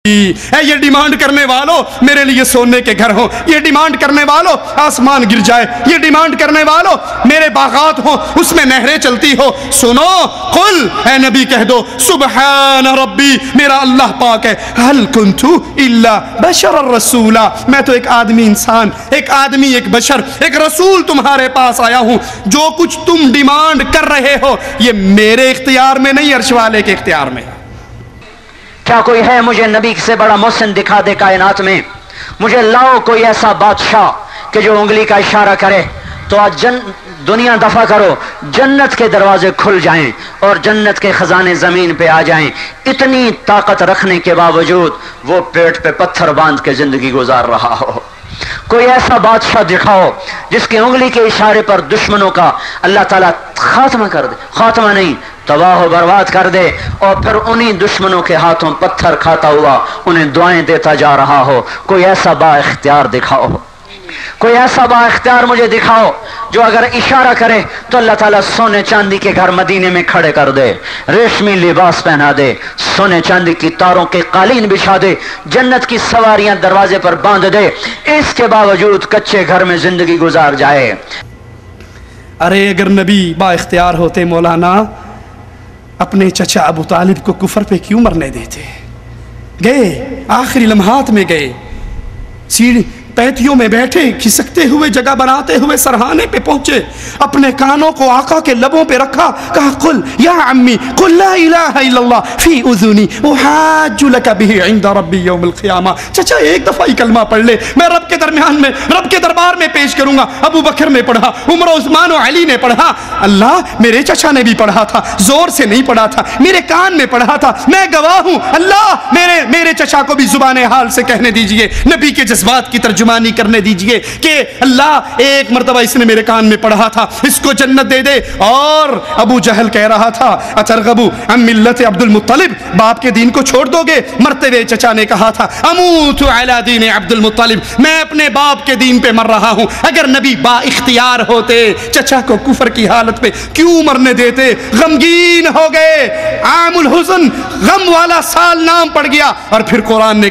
یہ ڈیمانڈ کرنے والوں میرے لیے سونے کے گھر ہوں، یہ ڈیمانڈ کرنے والوں آسمان گر جائے، یہ ڈیمانڈ کرنے والوں میرے باغات ہوں اس میں نہریں چلتی ہو۔ سنو، قل اے نبی کہہ دو سبحان ربی، میرا اللہ پاک ہے، هل كنت الا بشر الرسولا، میں تو ایک آدمی انسان، ایک آدمی، ایک بشر، ایک رسول تمہارے پاس آیا ہوں۔ جو کچھ تم ڈیمانڈ کر رہے ہو یہ میرے اختیار میں نہیں، عرش والے کے اختیار میں۔ کیا کوئی ہے مجھے نبی سے بڑا محسن دکھا دے کائنات میں؟ مجھے لاؤ کوئی ایسا بادشاہ کہ جو انگلی کا اشارہ کرے تو آج دنیا دفع کرو، جنت کے دروازے کھل جائیں اور جنت کے خزانے زمین پہ آ جائیں۔ اتنی طاقت رکھنے کے باوجود وہ پیٹ پہ پتھر باندھ کے زندگی گزار رہا ہو۔ کوئی ایسا بادشاہ دکھاؤ جس کی انگلی کے اشارے پر دشمنوں کا اللہ تعالیٰ خاتمہ کر دے، خاتمہ نہیں تباہ و برباد کر دے، اور پھر انہی دشمنوں کے ہاتھوں پتھر کھاتا ہوا انہیں دعائیں دیتا جا رہا ہو۔ کوئی ایسا با اختیار دکھاؤ، کوئی ایسا با اختیار مجھے دکھاؤ جو اگر اشارہ کرے تو اللہ تعالیٰ سونے چاندی کے گھر مدینے میں کھڑے کر دے، ریشمی لباس پہنا دے، سونے چاندی کی تاروں کے قالین بچھا دے، جنت کی سواریاں دروازے پر باندھ دے، اس کے باوجود کچے گھر میں زندگی گزار جائے۔ ارے اگر نبی با اختیار ہوتے مولانا اپنے چچا ابو طالب کو کفر پہ کیوں مرنے دیتے؟ گئے، آخری لمحات میں گئے، سیڑھی پیٹیوں میں بیٹھے، کھسکتے ہوئے جگہ بناتے ہوئے سرہانے پہ پہنچے، اپنے کانوں کو آقا کے لبوں پہ رکھا، کہا قل یا عمی قل لا الہ الا اللہ فی اذنی احاج لک بہ عند ربی یوم القیامہ۔ چچا ایک دفعہ ہی کلمہ پڑھ لے، میں رب کے درمیان میں، رب کے دربار میں پیش کروں گا۔ ابو بکر نے پڑھا، عمر و عثمان و علی نے پڑھا، اللہ میرے چچا نے بھی پڑھا تھا، زور سے نہیں پڑھا تھا، میرے کان میں پڑھا تھا، میں گواہ ہوں، اللہ میرے چچا کو بھی زبان حال سے کہنے دیجئے، نبی کے جذبات کی ترجمانی کرنے دیجئے کہ اللہ ایک مرتبہ اس نے میرے کان میں پڑھا تھا، اس کو جنت دے دے۔ اور ابو جہل کہہ رہا تھا اترغبو عن ملت عبد المطلب، باپ کے دین کو چھوڑ دو گے؟ مرتے ہوئے چچا نے کہا تھا اموت علی دین عبد المطلب، میں اپنے باپ کے دین پہ مر رہا ہوں۔ اگر نبی با اختیار ہوتے چچا کو کفر کی حالت پہ کیوں مرنے دیتے؟ غمگین ہو گئے، عام الحزن، غم والا سال نام پڑ گیا۔ اور پھر قرآن نے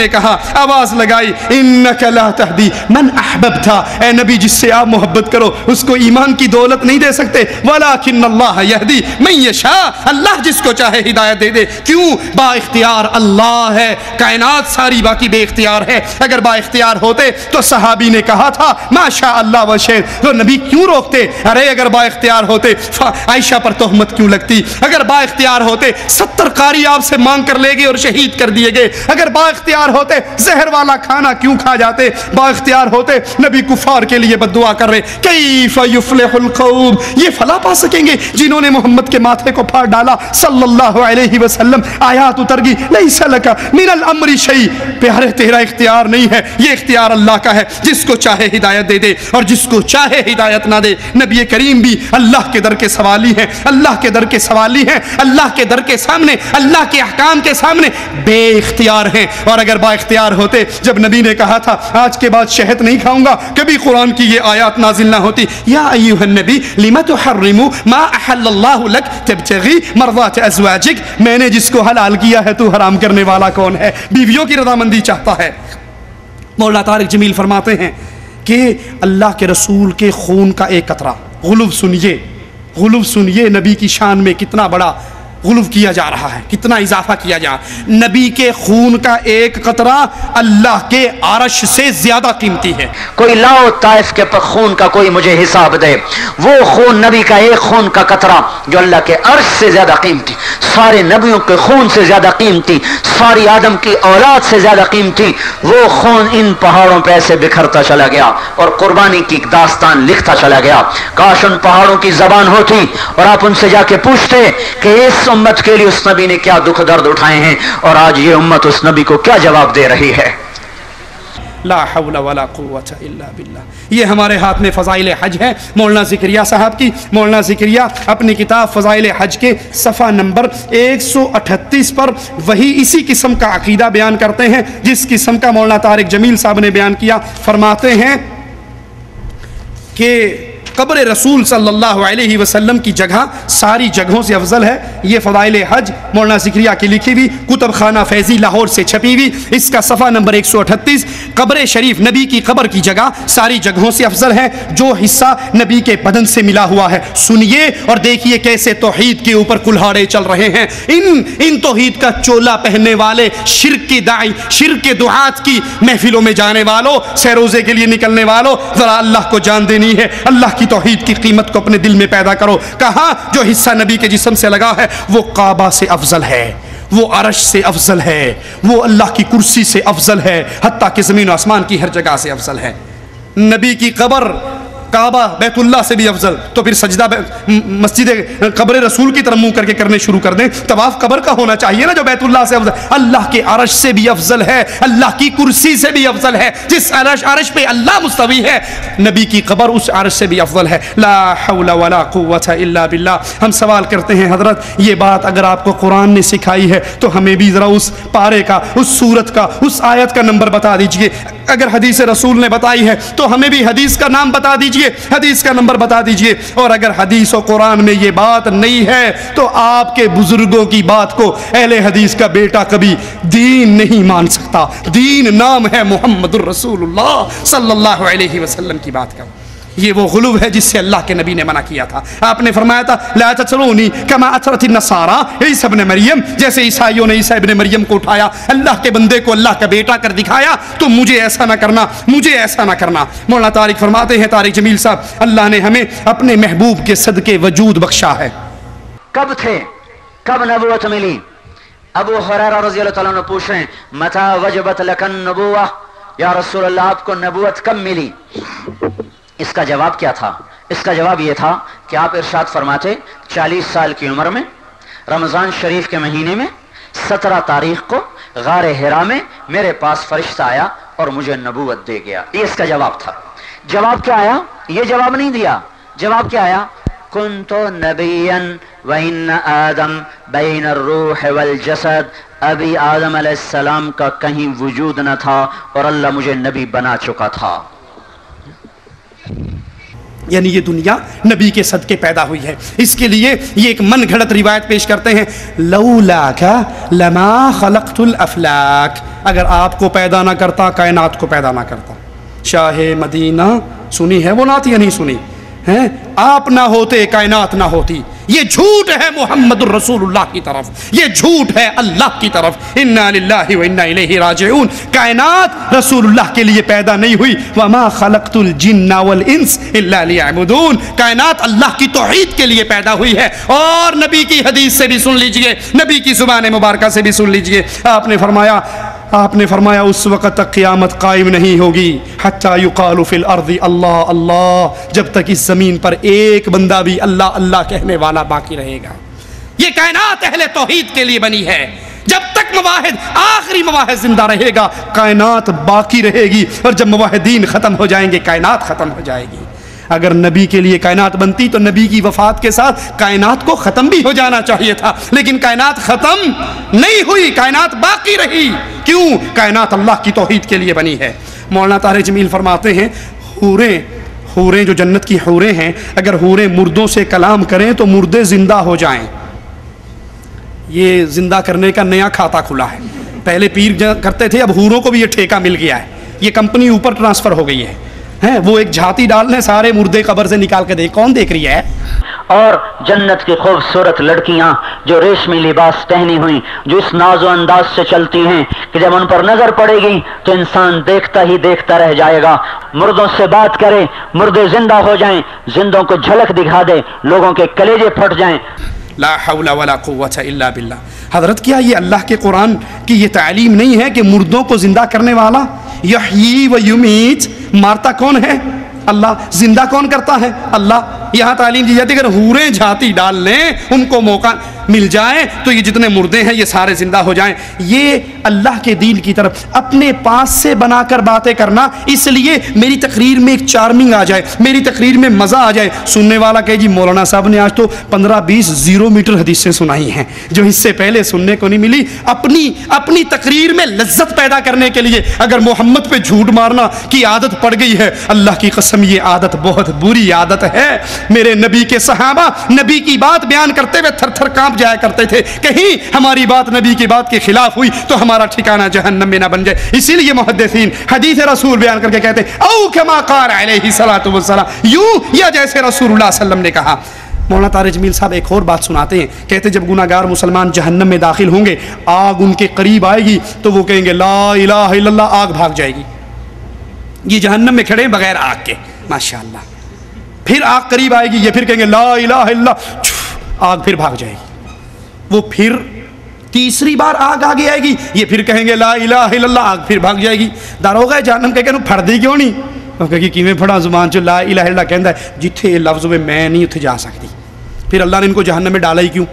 کہا آواز لگائی انک لا تہدی من احببت، اے نبی جس سے آپ محبت کرو اس کو ایمان کی دولت نہیں دے سکتے، ولکن اللہ یہدی من یشاء، اللہ جس کو چاہے ہدایت دے دے۔ کیوں؟ با اختیار اللہ ہے، کائنات ساری باقی بے اختیار ہے۔ اگر با اختیار ہوتے تو صحابی نے کہا تھا ما شاء اللہ و شئت، تو نبی کیوں روکتے؟ ارے اگر با اختیار ہوتے عائشہ پر تہمت کیوں لگتی؟ اگر با اختیار ہوتے 70 قاری آپ سے مانگ کر لے گئے اور شہید کر دیے گئے۔ اگر با اختیار ہوتے زہر والا کھانا کیوں کھا جاتے؟ با اختیار ہوتے نبی کفار کے لیے بد دعا کر رہے کیف یفلح القوم، یہ فلاح پا سکیں گے جنہوں نے محمد کے ماتھے کو پھاڑ ڈالا صلی اللہ علیہ وسلم۔ آیات اتر گئی لیس لک من الامر شیء، پیارے تیرا اختیار نہیں ہے، یہ اختیار اللہ کا ہے، جس کو چاہے ہدایت دے دے اور جس کو چاہے ہدایت نہ دے۔ نبی کریم بھی اللہ کے در کے سوالی ہیں، اللہ کے در کے سوالی ہیں، اللہ کے در کے سامنے، اللہ کے احکام کے سامنے بے اختیار ہیں۔ اور اگر با اختیار ہوتے، جب نبی نے کہا تھا آج کے بعد شہد نہیں کھاؤں گا، کبھی قرآن کی یہ آیات نازل نہ ہوتی یا ایھا النبی لم تحرم ما احل اللہ لک تبتغی مرضات ازواجک، میں نے جس کو حلال کیا ہے تو حرام کرنے والا کون ہے؟ بیویوں کی رضامندی چاہتا ہے۔ مولانا طارق جمیل فرماتے ہیں کہ اللہ کے رسول کے خون کا ایک قطرہ، غلو سنیے نبی کی شان میں کتنا بڑا غلو کیا جا رہا ہے، کتنا اضافہ کیا جا رہا ہے۔ نبی کے خون کا ایک قطرہ اللہ کے عرش سے زیادہ قیمتی ہے۔ کوئی لاؤ طائف کے خون کا کوئی مجھے حساب دے، وہ خون نبی کا ایک خون کا قطرہ جو اللہ کے عرش سے زیادہ قیمتی، سارے نبیوں کے خون سے زیادہ قیمتی، ساری آدم کی اولاد سے زیادہ قیمتی، وہ خون ان پہاڑوں پہ ایسے بکھرتا چلا گیا اور قربانی کی داستان لکھتا چلا گیا۔ کاش ان پہاڑوں کی زبان ہوتی اور آپ ان سے جا کے پوچھتے کہ اس امت کے لیے اس نبی نے کیا دکھ درد اٹھائے ہیں اور آج یہ امت اس نبی کو کیا جواب دے رہی ہے۔ لا حول ولا قوة الا باللہ۔ یہ ہمارے ہاتھ میں فضائل حج ہے، مولانا ذکریہ صاحب کی۔ مولانا ذکریہ اپنی کتاب فضائل حج کے صفحہ نمبر 138 پر وہی اسی قسم کا عقیدہ بیان کرتے ہیں جس قسم کا مولانا طارق جمیل صاحب نے بیان کیا۔ فرماتے ہیں کہ قبر رسول صلی اللہ علیہ وسلم کی جگہ ساری جگہوں سے افضل ہے۔ یہ فضائل حج مولانا ذکریہ کی لکھی ہوئی، کتب خانہ فیضی لاہور سے چھپی ہوئی، اس کا صفحہ نمبر 138۔ قبر شریف نبی کی قبر کی جگہ ساری جگہوں سے افضل ہے، جو حصہ نبی کے بدن سے ملا ہوا ہے۔ سنیے اور دیکھیے کیسے توحید کے اوپر کلہاڑے چل رہے ہیں۔ ان توحید کا چولا پہننے والے، شرک کی داعی، شرک کے دعات کی محفلوں میں جانے والوں، سیروزے کے لیے نکلنے والوں، ذرا اللہ کو جان دینی ہے، اللہ کی توحید کی قیمت کو اپنے دل میں پیدا کرو۔ کہاں جو حصہ نبی کے جسم سے لگا ہے وہ کعبہ سے افضل ہے، وہ عرش سے افضل ہے، وہ اللہ کی کرسی سے افضل ہے، حتیٰ کہ زمین و آسمان کی ہر جگہ سے افضل ہے۔ نبی کی قبر کعبہ بیت اللہ سے بھی افضل، تو پھر سجدہ مسجد قبر رسول کی طرف منہ کر کے کرنے شروع کر دیں۔ طواف قبر کا ہونا چاہیے نا جو بیت اللہ سے افضل، اللہ کے عرش سے بھی افضل ہے، اللہ کی کرسی سے بھی افضل ہے۔ جس عرش پہ اللہ مستوی ہے، نبی کی قبر اس عرش سے بھی افضل ہے۔ لا حول ولا قوت الا باللہ۔ ہم سوال کرتے ہیں حضرت یہ بات اگر آپ کو قرآن نے سکھائی ہے تو ہمیں بھی ذرا اس پارے کا، اس سورت کا، اس آیت کا نمبر بتا دیجئے۔ اگر حدیث رسول نے بتائی ہے تو ہمیں بھی حدیث کا نام بتا دیجئے، حدیث کا نمبر بتا دیجئے۔ اور اگر حدیث و قرآن میں یہ بات نہیں ہے تو آپ کے بزرگوں کی بات کو اہل حدیث کا بیٹا کبھی دین نہیں مان سکتا۔ دین نام ہے محمد الرسول اللہ صلی اللہ علیہ وسلم کی بات کا۔ یہ وہ غلو ہے جس سے اللہ کے نبی نے منع کیا تھا۔ آپ نے فرمایا تھا لا تطرونی کما اطرت النصارى، عیسی ابن مریم، جیسے عیسائیوں نے عیسی ابن مریم کو اٹھایا، اللہ کے بندے کو اللہ کا بیٹا کر دکھایا، تو مجھے ایسا نہ کرنا، مجھے ایسا نہ کرنا۔ مولانا طارق فرماتے ہیں، طارق جمیل صاحب، اللہ نے ہمیں اپنے محبوب کے صدقے وجود بخشا ہے۔ کب تھے، کب نبوت ملی؟ ابو ہریرہ رضی اللہ تعالیٰ عنہ پوچھ رہے ہیں متى وجبت لک النبوہ، یا رسول اللہ آپ کو نبوت کب ملی؟ اس کا جواب کیا تھا؟ اس کا جواب یہ تھا کہ آپ ارشاد فرماتے 40 سال کی عمر میں رمضان شریف کے مہینے میں 17 تاریخ کو غار حرا میں میرے پاس فرشتہ آیا اور مجھے نبوت دے گیا۔ یہ اس کا جواب تھا۔ جواب کیا آیا؟ یہ جواب نہیں دیا، جواب کیا آیا؟ کنت نبیا وان آدم بین الروح والجسد، ابھی آدم علیہ السلام کا کہیں وجود نہ تھا اور اللہ مجھے نبی بنا چکا تھا۔ یعنی یہ دنیا نبی کے صدقے پیدا ہوئی ہے۔ اس کے لیے یہ ایک من گھڑت روایت پیش کرتے ہیں، لولاک لما خلقت الافلاک، اگر آپ کو پیدا نہ کرتا کائنات کو پیدا نہ کرتا۔ شاہ مدینہ سنی ہے وہ نعت یا نہیں سنی ہے؟ آپ نہ ہوتے کائنات نہ ہوتی۔ یہ جھوٹ ہے محمد الرسول اللہ کی طرف، یہ جھوٹ ہے اللہ کی طرف۔ انا للہ و انا الیہ راجعون۔ کائنات رسول اللہ کے لیے پیدا نہیں ہوئی، وما خلقت الجن والانس الا لیعبدون۔ کائنات اللہ کی توحید کے لیے پیدا ہوئی ہے۔ اور نبی کی حدیث سے بھی سن لیجئے، نبی کی زبان مبارکہ سے بھی سن لیجئے، آپ نے فرمایا اس وقت تک قیامت قائم نہیں ہوگی حتی یقال فی الارض اللہ اللہ، جب تک اس زمین پر ایک بندہ بھی اللہ اللہ کہنے والا باقی رہے گا۔ یہ کائنات اہل توحید کے لیے بنی ہے۔ جب تک مواحد، آخری مواحد زندہ رہے گا کائنات باقی رہے گی، اور جب مواحدین ختم ہو جائیں گے کائنات ختم ہو جائے گی۔ اگر نبی کے لیے کائنات بنتی تو نبی کی وفات کے ساتھ کائنات کو ختم بھی ہو جانا چاہیے تھا، لیکن کائنات ختم نہیں ہوئی، کائنات باقی رہی۔ کیوں؟ کائنات اللہ کی توحید کے لیے بنی ہے۔ مولانا طارق جمیل فرماتے ہیں حوریں جو جنت کی حوریں ہیں، اگر حوریں مردوں سے کلام کریں تو مردے زندہ ہو جائیں۔ یہ زندہ کرنے کا نیا کھاتا کھلا ہے۔ پہلے پیر کرتے تھے، اب حوروں کو بھی یہ ٹھیکہ مل گیا ہے، یہ کمپنی اوپر ٹرانسفر ہو گئی ہے۔ وہ ایک جھاتی ڈال لیں، سارے مردے قبر سے نکال کے دیکھ، کون دیکھ رہی ہے؟ اور جنت کی خوبصورت لڑکیاں جو ریشمی لباس پہنی ہوئی، جو اس ناز و انداز سے چلتی ہیں کہ جب ان پر نظر پڑے گی تو انسان دیکھتا ہی دیکھتا رہ جائے گا۔ مردوں سے بات کرے، مردے زندہ ہو جائیں، زندوں کو جھلک دکھا دے، لوگوں کے کلیجے پھٹ جائیں۔ لا حول ولا قوت الا باللہ۔ حضرت کیا یہ اللہ کے قرآن کی یہ تعلیم نہیں ہے کہ مردوں کو زندہ کرنے والا یحیی و یمیت، مارتا کون ہے؟ اللہ۔ زندہ کون کرتا ہے؟ اللہ۔ یہاں تعلیم دی جاتی ہے اگر حوریں جھاتی ڈال لیں ان کو موقع مل جائے تو یہ جتنے مردے ہیں یہ سارے زندہ ہو جائیں۔ یہ اللہ کے دین کی طرف اپنے پاس سے بنا کر باتیں کرنا، اس لیے میری تقریر میں ایک چارمنگ آ جائے، میری تقریر میں مزہ آ جائے، سننے والا کہے جی مولانا صاحب نے آج تو 15-20 0 میٹر حدیثیں سنائی ہیں جو اس سے پہلے سننے کو نہیں ملی۔ اپنی تقریر میں لذت پیدا کرنے کے لیے اگر محمد پہ جھوٹ مارنا کی عادت پڑ گئی ہے، اللہ کی قسم یہ عادت بہت بری عادت ہے۔ میرے نبی کے صحابہ نبی کی بات بیان کرتے ہوئے تھر تھر کانپ جایا کرتے تھے، کہیں ہماری بات نبی کی بات کے خلاف ہوئی تو ہمارا ٹھکانہ جہنم میں نہ بن جائے۔ اسی لیے محدثین حدیث رسول بیان کر کے کہتے او کما قال علیہ الصلوۃ والسلام، یوں یا جیسے رسول اللہ صلی اللہ علیہ وسلم نے کہا۔ مولانا طارق جمیل صاحب ایک اور بات سناتے ہیں، کہتے جب گناہگار مسلمان جہنم میں داخل ہوں گے، آگ ان کے قریب آئے گی تو وہ کہیں گے لا الہ الا اللہ، آگ بھاگ جائے گی۔ یہ جہنم میں کھڑے بغیر آگ کے، ماشاءاللہ۔ پھر آگ قریب آئے گی، یہ پھر کہیں گے لا الہ الا اللہ، آگ پھر بھاگ جائے گی۔ وہ پھر تیسری بار آگ آگے آئے گی، یہ پھر کہیں گے لا الہ الا اللہ، آگ پھر بھاگ جائے گی۔ داروغہ جہنم کہے کہ پھڑ دی کیوں نہیں؟ وہ کہے کہ کیویں پھڑا زبان چ لا الہ الا اللہ کہندا ہے، جتھے لفظ میں میں نہیں اتھے جا سکتی، پھر اللہ نے ان کو جہنم میں ڈالا ہی کیوں؟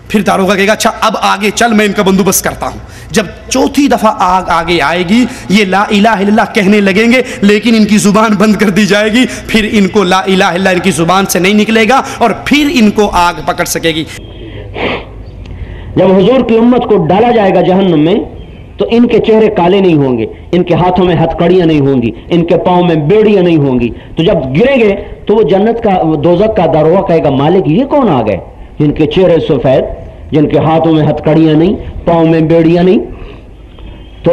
پھر داروغہ کہے گا اچھا اب آگے چل، میں ان کا بندوبست کرتا ہوں۔ جب چوتھی دفعہ آگ آگے آئے گی، یہ لا الہ الا اللہ کہنے لگیں گے لیکن ان کی زبان بند کر دی جائے گی، پھر ان کو لا الہ الا اللہ ان کی زبان سے نہیں نکلے گا اور پھر ان کو آگ پکڑ سکے گی۔ جب حضور کی امت کو ڈالا جائے گا جہنم میں تو ان کے چہرے کالے نہیں ہوں گے، ان کے ہاتھوں میں ہتھکڑیاں نہیں ہوں گی، ان کے پاؤں میں بیڑیاں نہیں ہوں گی۔ تو جب گریں گے تو وہ جنت کا دوزخ کا داروغہ کہے گا مالک یہ کون آ گئے جن کے چہرے سفید، جن کے ہاتھوں میں ہتھکڑیاں نہیں، پاؤں میں بیڑیاں نہیں؟ تو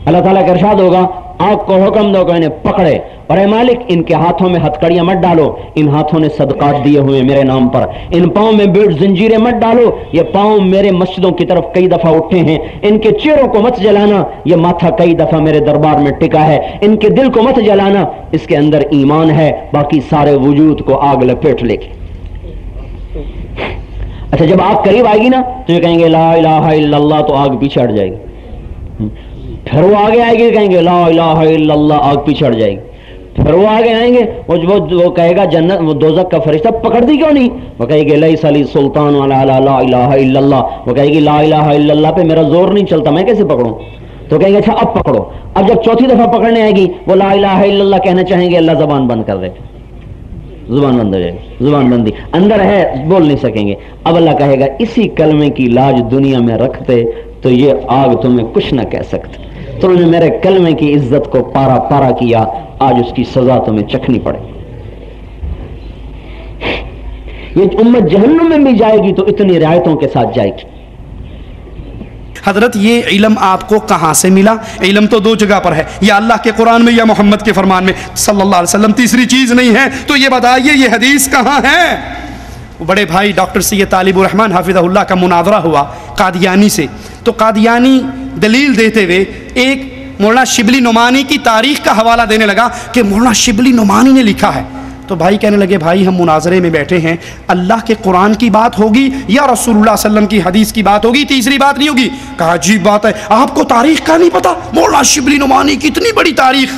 اللہ تعالیٰ کا ارشاد ہوگا آپ کو حکم دو کہ انہیں پکڑے، اور اے مالک ان کے ہاتھوں میں ہتھکڑیاں مت ڈالو، ان ہاتھوں نے صدقات دیے ہوئے میرے نام پر، ان پاؤں میں بیڑ زنجیریں مت ڈالو، یہ پاؤں میرے مسجدوں کی طرف کئی دفعہ اٹھے ہیں، ان کے چہروں کو مت جلانا، یہ ماتھا کئی دفعہ میرے دربار میں ٹکا ہے، ان کے دل کو مت جلانا، اس کے اندر ایمان ہے، باقی سارے وجود کو آگ لپیٹ لے کے۔ اچھا جب آگ قریب آئے گی نا تو یہ کہیں گے لا الہ الا اللہ، تو آگ پیچھے ہٹ جائے گی۔ پھر وہ آگے آئے گی کہیں گے لا الہ الا اللہ، آگ پیچھے ہٹ جائے گی۔ پھر وہ آگے آئیں گے، وہ کہے گا جنت وہ دوزخ کا فرشتہ پکڑ دی کیوں نہیں؟ وہ کہے گی لیس لی سلطان علی لا الہ الا اللہ، وہ کہے گی لا الہ الا اللہ پہ میرا زور نہیں چلتا، میں کیسے پکڑوں؟ تو کہیں گے اچھا اب پکڑو۔ اب جب چوتھی دفعہ پکڑنے آئے گی وہ لا الہ الا اللہ کہنا چاہیں گے، اللہ زبان بند کر دے، زبان بند ہو جائے گی، زبان بندی اندر ہے، بول نہیں سکیں گے۔ اب اللہ کہے گا اسی کلمے کی لاج دنیا میں رکھتے تو یہ آگ تمہیں کچھ نہ کہہ سکتے، تم نے میرے کلمے کی عزت کو پارا پارا کیا، آج اس کی سزا تمہیں چکھنی پڑے۔ یہ امت جہنم میں بھی جائے گی تو اتنی رعایتوں کے ساتھ جائے گی۔ حضرت یہ علم آپ کو کہاں سے ملا؟ علم تو دو جگہ پر ہے، یا اللہ کے قرآن میں یا محمد کے فرمان میں صلی اللہ علیہ وسلم، تیسری چیز نہیں ہے۔ تو یہ بتائیے یہ حدیث کہاں ہے؟ بڑے بھائی ڈاکٹر سید طالب الرحمن حافظہ اللہ کا مناظرہ ہوا قادیانی سے، تو قادیانی دلیل دیتے ہوئے ایک مولانا شبلی نعمانی کی تاریخ کا حوالہ دینے لگا کہ مولانا شبلی نعمانی نے لکھا ہے۔ تو بھائی کہنے لگے بھائی ہم مناظرے میں بیٹھے ہیں، اللہ کے قرآن کی بات ہوگی یا رسول اللہ صلی اللہ علیہ وسلم کی حدیث کی بات ہوگی، تیسری بات نہیں ہوگی۔ کہا عجیب بات ہے، آپ کو تاریخ کا نہیں پتا؟ مولانا شبلی نعمانی کی اتنی بڑی تاریخ